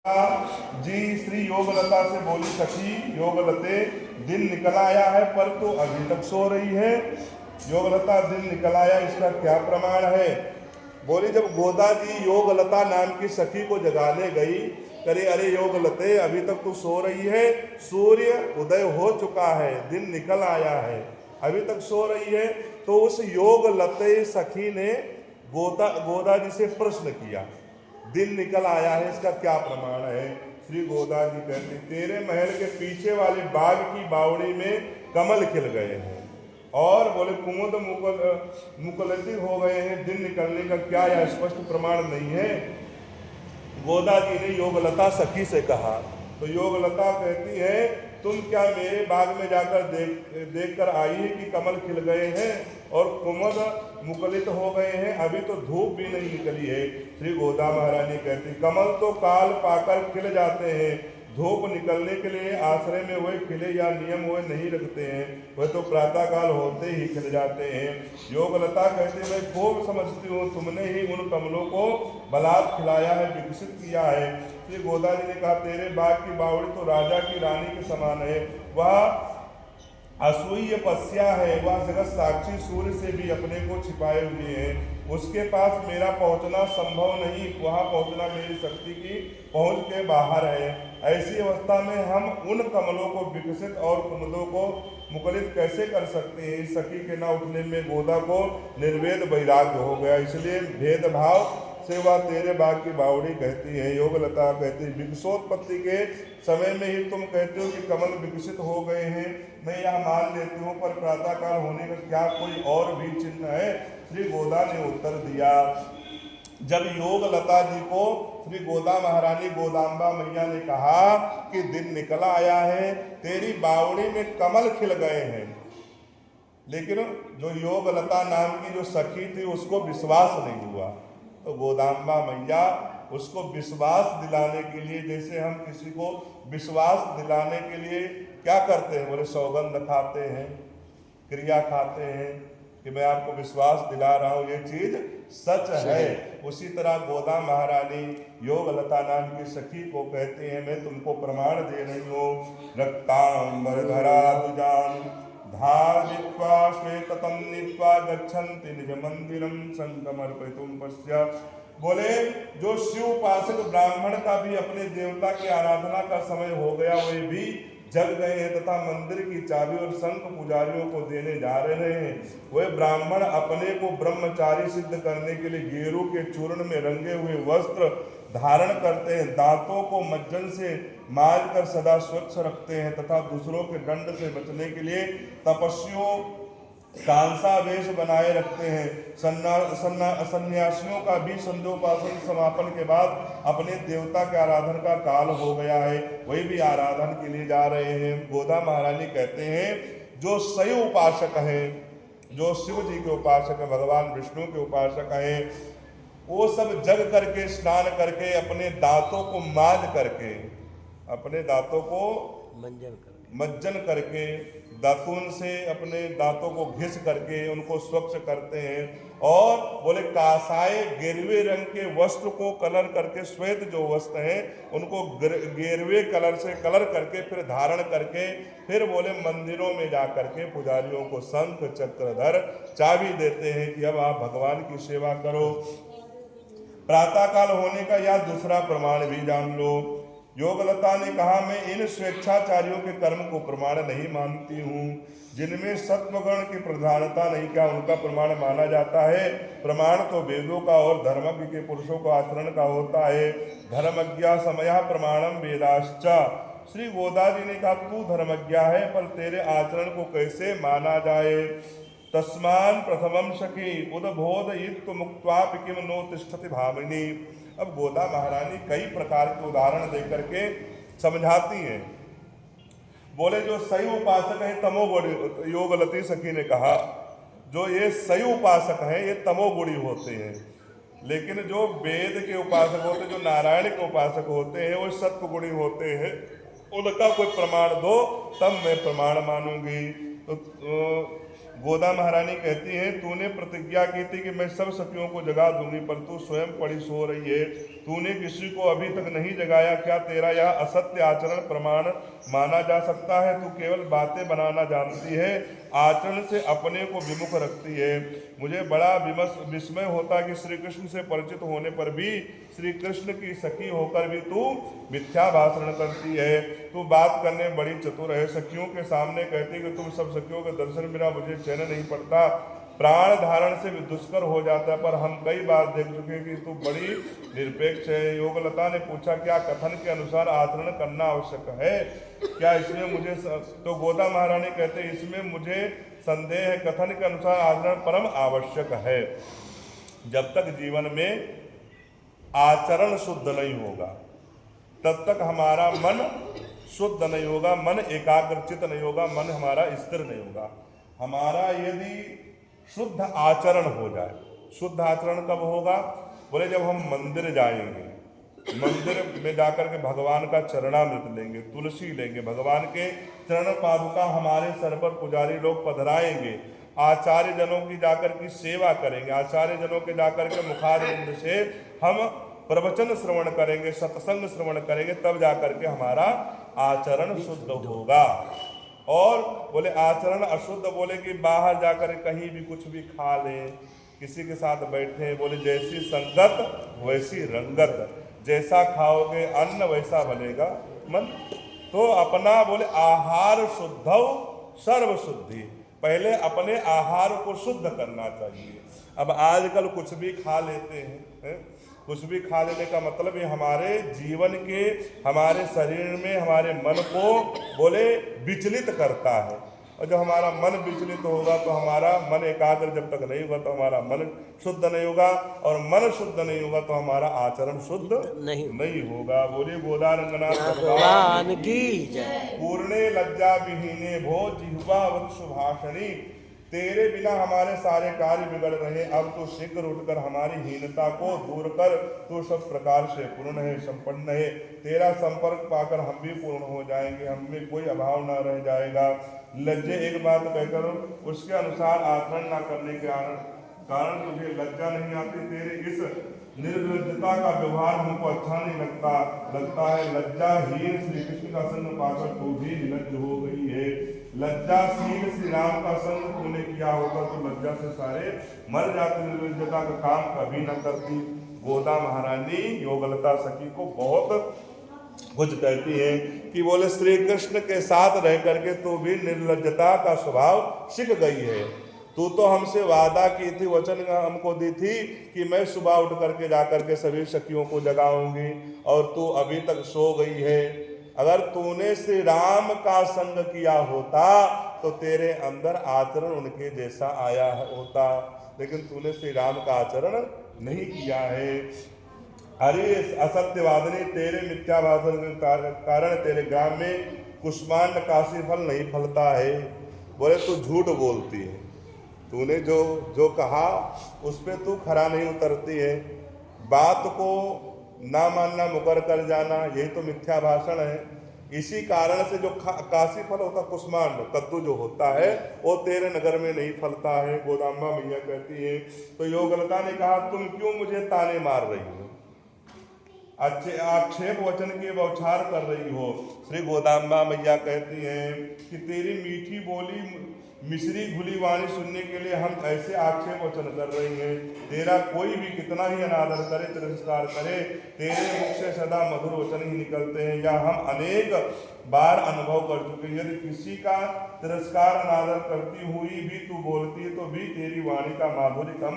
जी श्री योगलता से बोली, सखी योगलते दिन निकल आया है पर तो अभी तक सो रही है। योगलता दिन निकल आया, इसका क्या प्रमाण है? बोली, जब गोदा जी योगलता नाम की सखी को जगाने गई, करे अरे योगलते अभी तक तू सो रही है, सूर्य उदय हो चुका है, दिन निकल आया है, अभी तक सो रही है। तो उस योगलते सखी ने गोदा जी से प्रश्न किया, दिन निकल आया है, इसका क्या प्रमाण है? श्री गोदा जी कहती, तेरे महल के पीछे वाले बाग की बावड़ी में कमल खिल गए हैं और बोले कुमुद मुकलती हो गए हैं, दिन निकलने का क्या यह स्पष्ट प्रमाण नहीं है? गोदा जी ने योगलता सखी से कहा। तो योगलता कहती है, तुम क्या मेरे बाग में जाकर देख कर आई है कि कमल खिल गए हैं और कुमुद मुकलित हो गए हैं, अभी तो धूप भी नहीं निकली है। श्री गोदा महारानी कहती, कमल तो काल पाकर खिल जाते हैं, धूप निकलने के लिए आश्रय में हुए खिले या नियम हुए नहीं रखते हैं, वह तो प्रातः काल होते ही खिल जाते हैं। योगलता कहते, मैं खूब समझती हूँ, तुमने ही उन कमलों को बलात् खिलाया है, विकसित किया है। श्री गोदा जी ने कहा, तेरे बाग की बावड़ी तो राजा की रानी के समान है, वह असूय पस्या है, वह जगत साक्षी सूर्य से भी अपने को छिपाए हुए है, उसके पास मेरा पहुंचना संभव नहीं, वहां पहुंचना मेरी शक्ति की पहुंच के बाहर है। ऐसी अवस्था में हम उन कमलों को विकसित और कुमुदों को मुकलित कैसे कर सकते हैं? इस सखी के न उठने में गोदा को निर्वेद वैराग्य हो गया, इसलिए भेदभाव से वह तेरे बाग की बावड़ी कहती है। योगलता कहती, विकसोत्पत्ति के समय में ही तुम कहते हो कि कमल विकसित हो गए हैं, मैं यह मान लेती हूँ, पर प्रातःकाल होने का क्या कोई और भी चिन्ह है? श्री गोदा ने उत्तर दिया, जब योगलता जी को श्री गोदा महारानी गोदाम्बा मैया ने कहा कि दिन निकल आया है, तेरी बावड़ी में कमल खिल गए हैं, लेकिन जो योगलता नाम की जो सखी थी उसको विश्वास नहीं हुआ। तो गोदाम्बा मैया उसको विश्वास दिलाने के लिए, जैसे हम किसी को विश्वास दिलाने के लिए क्या करते हैं, बोले सौगंध खाते हैं, क्रिया खाते हैं कि मैं आपको विश्वास दिला रहा हूँ ये चीज सच है। उसी तरह गोदा महारानी योगलता नाम की सखी को कहते हैं, मैं तुमको प्रमाण दे रही हूँ, रक्तांबर धरा दुजान धारित्वा श्वेततं नीत्वा गच्छन्ति निज मंदिरं संगमर्पयितुं पश्य। बोले, जो शिव उपासक ब्राह्मण का भी अपने देवता की आराधना का समय हो गया, वे भी जग गए हैं तथा मंदिर की चाबी और शंख पुजारियों को देने जा रहे हैं। वे ब्राह्मण अपने को ब्रह्मचारी सिद्ध करने के लिए गेरू के चूर्ण में रंगे हुए वस्त्र धारण करते हैं, दांतों को मज्जन से मार कर सदा स्वच्छ रखते हैं तथा दूसरों के दंड से बचने के लिए तपस्वियों कांसा वेश बनाए रखते हैं। सन्यासियों का भी संध्योपासन समापन के बाद अपने देवता के आराधन का काल हो गया है, वही भी आराधन के लिए जा रहे हैं। गोदा महारानी कहते हैं, जो शैव उपासक हैं, जो शिव जी के उपासक हैं, भगवान विष्णु के उपासक हैं, वो सब जग करके स्नान करके अपने दांतों को माज करके, अपने दांतों को मज्जन करके, दातून से अपने दांतों को घिस करके उनको स्वच्छ करते हैं और बोले कासाय गेरुए रंग के वस्त्र को कलर करके, श्वेत जो वस्त्र हैं उनको गेरुए कलर से कलर करके फिर धारण करके, फिर बोले मंदिरों में जा करके पुजारियों को शंख चक्रधर चाबी देते हैं कि अब आप भगवान की सेवा करो। प्रातःकाल होने का यह दूसरा प्रमाण भी जान लो। योगलता ने कहा, मैं इन स्वेच्छाचारियों के कर्म को प्रमाण नहीं मानती हूँ, जिनमें सत्वगुण की प्रधानता नहीं, क्या उनका प्रमाण माना जाता है? प्रमाण तो वेदों का और धर्मज्ञ के पुरुषों का आचरण का होता है। धर्मज्ञा समयः प्रमाणम वेदाश्च। श्री गोदा जी ने कहा, तू धर्मज्ञ है, पर तेरे आचरण को कैसे माना जाए? तस्मान प्रथमम सखी उद्बोधयित्वा मुक्त्वापि किम नो तिष्ठति भामिनी। अब गोदा महारानी कई प्रकार के उदाहरण देकर के समझाती हैं। बोले, जो शैव उपासक है तमोगुणी, योगलती सखी ने कहा, जो ये शैव उपासक हैं ये तमोगुणी होते हैं, लेकिन जो वेद के उपासक होते हैं, जो नारायण के उपासक होते हैं, वो सत्वगुणी होते हैं। उनका कोई प्रमाण दो तब मैं प्रमाण मानूंगी। तो गोदा महारानी कहती हैं, तूने प्रतिज्ञा की थी कि मैं सब सखियों को जगा दूंगी, पर तू स्वयं पड़ी सो रही है। तूने किसी को अभी तक नहीं जगाया। क्या तेरा यह असत्य आचरण प्रमाण माना जा सकता है? तू केवल बातें बनाना जानती है, आचरण से अपने को विमुख रखती है। मुझे बड़ा विस्मय होता कि श्री कृष्ण से परिचित होने पर भी, श्री कृष्ण की सखी होकर भी तू मिथ्या भाषण करती है। तू बात करने में बड़ी चतुर है। सखियों के सामने कहती कि तुम सब सखियों के दर्शन बिना मुझे चैन नहीं पड़ता, प्राण धारण से भी दुष्कर हो जाता है। पर हम कई बार देख चुके हैं कि तू बड़ी निरपेक्ष है। योगलता ने पूछा, क्या कथन के अनुसार आचरण करना आवश्यक है? क्या इसमें मुझे तो गोदा महारानी कहते, इसमें मुझे संदेह है। कथन के अनुसार आचरण परम आवश्यक है। जब तक जीवन में आचरण शुद्ध नहीं होगा, तब तक हमारा मन शुद्ध नहीं होगा, मन एकाग्रचित नहीं होगा, मन हमारा स्थिर नहीं होगा। हमारा यदि शुद्ध आचरण हो जाए, शुद्ध आचरण कब होगा? बोले जब हम मंदिर जाएंगे, मंदिर में जाकर के भगवान का चरणामृत लेंगे, तुलसी लेंगे, भगवान के चरण पादुका हमारे सर पर पुजारी लोग पधराएंगे, आचार्य जनों की जाकर की सेवा करेंगे, आचार्य जनों के जाकर के मुखारविंद से हम प्रवचन श्रवण करेंगे, सत्संग श्रवण करेंगे, तब जाकर के हमारा आचरण शुद्ध होगा। और बोले आचरण अशुद्ध, बोले कि बाहर जाकर कहीं भी कुछ भी खा लें, किसी के साथ बैठे, बोले जैसी संगत वैसी रंगत, जैसा खाओगे अन्न वैसा बनेगा मन। तो अपना बोले आहार शुद्धौ सर्व शुद्धि, पहले अपने आहार को शुद्ध करना चाहिए। अब आजकल कुछ भी खा लेते हैं, कुछ भी खा लेने का मतलब ये हमारे जीवन के, हमारे शरीर में, हमारे मन को बोले विचलित करता है। और जब हमारा मन विचलित होगा तो हमारा मन एकाग्र जब तक नहीं होगा तो हमारा मन शुद्ध नहीं होगा, और मन शुद्ध नहीं होगा तो हमारा आचरण शुद्ध नहीं होगा। बोले गोदा रंगनाथ भगवान की जय। पूर्णे लज्जा विहीने भो जिह्वावत सुभाषणी, तेरे बिना हमारे सारे कार्य बिगड़ रहे, अब तो शीघ्र उठकर हमारी हीनता को दूर कर। तू सब प्रकार से पूर्ण है, संपन्न है, तेरा संपर्क पाकर हम भी पूर्ण हो जाएंगे, हम में कोई अभाव न रह जाएगा। लज्जे एक बात कहकर उसके अनुसार आचरण न करने के कारण तुझे लज्जा नहीं आती। तेरे इस निर्लज्जता का व्यवहार हमको अच्छा नहीं लगता है। लज्जाहीन श्री कृष्ण का संग पाकर तू भी निर्लज्ज हो गई है। लज्जाशील श्री राम का संग तूने किया होता तो लज्जा से सारे मर जाते, निर्लज्जता का काम कभी न करती। गोदा महारानी योगलता सखी को बहुत कुछ कहती है कि बोले श्री कृष्ण के साथ रह करके तू भी निर्लज्जता का स्वभाव सीख गई है। तू तो हमसे वादा की थी, वचन हमको दी थी कि मैं सुबह उठ करके जाकर के सभी सखियों को जगाऊंगी, और तू अभी तक सो गई है। अगर तूने श्री राम का संग किया होता तो तेरे अंदर आचरण उनके जैसा आया होता, लेकिन तूने श्री राम का आचरण नहीं किया है। अरे असत्यवादिनी, तेरे मिथ्या भाषण के कारण तेरे ग्राम में कुष्मांड काशी फल नहीं फलता है। बोले तू झूठ बोलती है, तूने जो कहा उस पर तू खरा नहीं उतरती है, बात को ना मानना, मुकर कर जाना, यही तो मिथ्या भाषण है। इसी कारण से जो काशी फल होता, कुष्मांड कद्दू जो होता है, वो तेरे नगर में नहीं फलता है। गोदाम्बा मैया कहती है। तो योगलता ने कहा, तुम क्यों मुझे ताने मार रही हो, अच्छे आक्षेप वचन के बौछार कर रही हो? श्री गोदाम्बा मैया कहती हैं कि तेरी मीठी बोली, मिश्री घुली वाणी सुनने के लिए हम ऐसे आक्षेप वचन कर रही हैं। तेरा कोई भी कितना ही अनादर करे, तिरस्कार करे, तेरे मुख से सदा मधुर वचन ही निकलते हैं। या हम अनेक बार अनुभव कर चुके हैं। यदि किसी का तिरस्कार अनादर करती हुई भी तू बोलती है तो भी तेरी वाणी का माधुर्य कम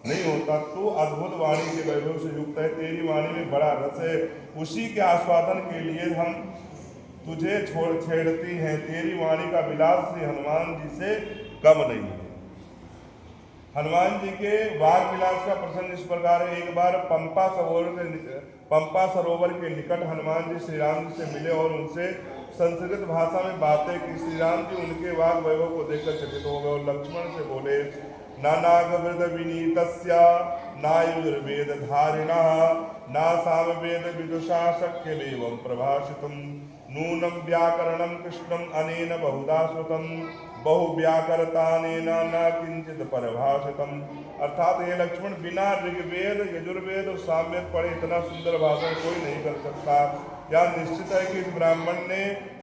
नहीं होता। तू अद्भुत वाणी के वैभव से युक्त है, तेरी वाणी में बड़ा रस है, उसी के आस्वादन के लिए हम तुझे छेड़ती हैं। तेरी वाणी का विलास श्री हनुमान जी से कम नहीं है। हनुमान जी के वाग विलास का प्रसंग इस प्रकार है। एक बार पंपा सरोवर के निकट हनुमान जी श्री राम जी से मिले और उनसे संस्कृत भाषा में बातें की। श्री राम जी उनके वाग वैभव को देखकर चकित हो गए और लक्ष्मण से बोले, न नागवृद विनीतस्य नायुर्वेदधारिणः न सामवेद विदुषा शक्यमेवं प्रभाषितुम् नूनं व्याकरणं कृष्णम् अनेन बहुधा श्रुतं बहुव्याकरतानेन न किंचित परिभाषितम्। अर्थात ये लक्ष्मण बिना ऋग्वेद यजुर्वेद और सामवेद पढ़े इतना सुंदर भाषण कोई नहीं कर सकता। यह निश्चित है कि इस ब्राह्मण ने